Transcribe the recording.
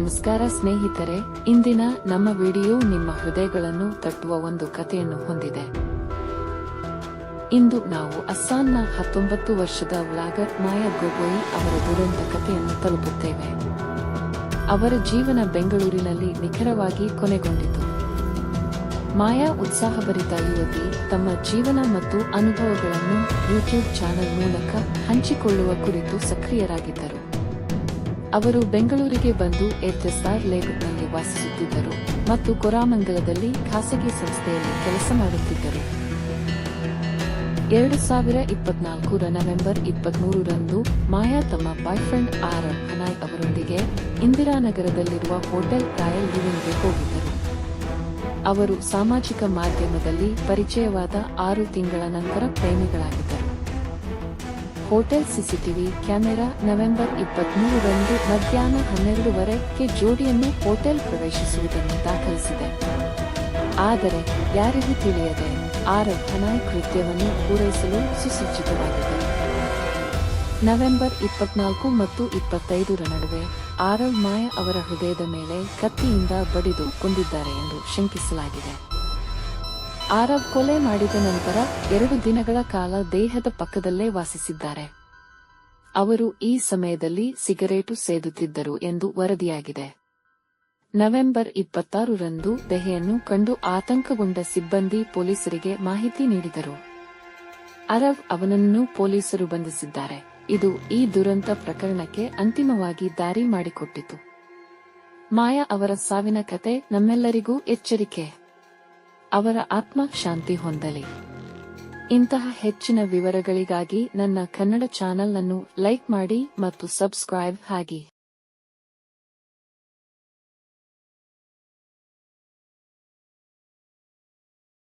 ನಮಸ್ಕಾರ ಸ್ನೇಹಿತರೆ, ಇಂದಿನ ನಮ್ಮ ವಿಡಿಯೋ ನಿಮ್ಮ ಹೃದಯಗಳನ್ನು ತಟ್ಟುವ ಒಂದು ಕಥೆಯನ್ನು ಹೊಂದಿದೆ. ಇಂದು ನಾವು ಅಸ್ಸಾಂನ 19 ವರ್ಷದ ವ್ಲಾಗರ್ ಮಾಯಾ ಗೊಗೋಯಿ ಅವರ ದುರಂತ ಕಥೆಯನ್ನು ತಲುಪುತ್ತೇವೆ. ಅವರ ಜೀವನ ಬೆಂಗಳೂರಿನಲ್ಲಿ ನಿಖರವಾಗಿ ಕೊನೆಗೊಂಡಿತು. ಮಾಯಾ ಉತ್ಸಾಹಭರಿತ ಯುವತಿ, ತಮ್ಮ ಜೀವನ ಮತ್ತು ಅನುಭವಗಳನ್ನು ಯೂಟ್ಯೂಬ್ ಚಾನೆಲ್ ಮೂಲಕ ಹಂಚಿಕೊಳ್ಳುವ ಕುರಿತು ಸಕ್ರಿಯರಾಗಿದ್ದರು. ಅವರು ಬೆಂಗಳೂರಿಗೆ ಬಂದು ಎಸ್ಆರ್ ಲೇಔಟ್ನಲ್ಲಿ ವಾಸಿಸುತ್ತಿದ್ದರು ಮತ್ತು ಕೋರಮಂಗಲದಲ್ಲಿ ಖಾಸಗಿ ಸಂಸ್ಥೆಯಲ್ಲಿ ಕೆಲಸ ಮಾಡುತ್ತಿದ್ದರು. 2024 ನವೆಂಬರ್ 23ರಂದು ಮಾಯಾ ತಮ್ಮ ಬಾಯ್ಫ್ರೆಂಡ್ ಆರವ್ ಹನಾಯ್ ಅವರೊಂದಿಗೆ ಇಂದಿರಾನಗರದಲ್ಲಿರುವ ಹೋಟೆಲ್ ರಾಯಲ್ ಲಿವಿಂಗ್ಗೆ ಹೋಗಿದ್ದರು. ಅವರು ಸಾಮಾಜಿಕ ಮಾಧ್ಯಮದಲ್ಲಿ ಪರಿಚಯವಾದ 6 ತಿಂಗಳ ನಂತರ ಪ್ರೇಮಿಗಳಾಗಿದ್ದರು. ಹೋಟೆಲ್ ಸಿಸಿಟಿವಿ ಕ್ಯಾಮೆರಾ ನವೆಂಬರ್ 23ರಂದು ಮಧ್ಯಾಹ್ನ 12:15ಕ್ಕೆ ಜೋಡಿಯನ್ನು ಹೋಟೆಲ್ ಪ್ರವೇಶಿಸುವುದನ್ನು ದಾಖಲಿಸಿದೆ. ಆದರೆ ಯಾರಿಗೂ ತಿಳಿಯದೆ ಆರವ್ ಹನಾಯ್ ಕೃತ್ಯವನ್ನು ಪೂರೈಸಲು ಸುಸಜ್ಜಿತವಾಗಿದ್ದರು. ನವೆಂಬರ್ 24 ಮತ್ತು 25ರ ನಡುವೆ ಆರವ್ ಮಾಯಾ ಅವರ ಹೃದಯದ ಮೇಲೆ ಕತ್ತಿಯಿಂದ ಬಡಿದು ಕೊಂದಿದ್ದಾರೆ ಎಂದು ಶಂಕಿಸಲಾಗಿದೆ. ಆರವ್ ಕೊಲೆ ಮಾಡಿದ ನಂತರ 2 ದಿನಗಳ ಕಾಲ ದೇಹದ ಪಕ್ಕದಲ್ಲೇ ವಾಸಿಸಿದ್ದಾರೆ. ಅವರು ಈ ಸಮಯದಲ್ಲಿ ಸಿಗರೇಟು ಸೇದುತ್ತಿದ್ದರು ಎಂದು ವರದಿಯಾಗಿದೆ. ನವೆಂಬರ್ 26ರಂದು ದೇಹವನ್ನು ಕಂಡು ಆತಂಕಗೊಂಡ ಸಿಬ್ಬಂದಿ ಪೊಲೀಸರಿಗೆ ಮಾಹಿತಿ ನೀಡಿದರು. ಆರವ್ ಅವನನ್ನು ಪೊಲೀಸರು ಬಂಧಿಸಿದ್ದಾರೆ. ಇದು ಈ ದುರಂತ ಪ್ರಕರಣಕ್ಕೆ ಅಂತಿಮವಾಗಿ ದಾರಿ ಮಾಡಿಕೊಟ್ಟಿತು. ಮಾಯಾ ಅವರ ಸಾವಿನ ಕತೆ ನಮ್ಮೆಲ್ಲರಿಗೂ ಎಚ್ಚರಿಕೆ. ಅವರ ಆತ್ಮ ಶಾಂತಿ ಹೊಂದಲಿ. ಇಂತಹ ಹೆಚ್ಚಿನ ವಿವರಗಳಿಗಾಗಿ ನನ್ನ ಕನ್ನಡ ಚಾನೆಲ್ ಅನ್ನು ಲೈಕ್ ಮಾಡಿ ಮತ್ತು ಸಬ್ಸ್ಕ್ರೈಬ್ ಆಗಿ.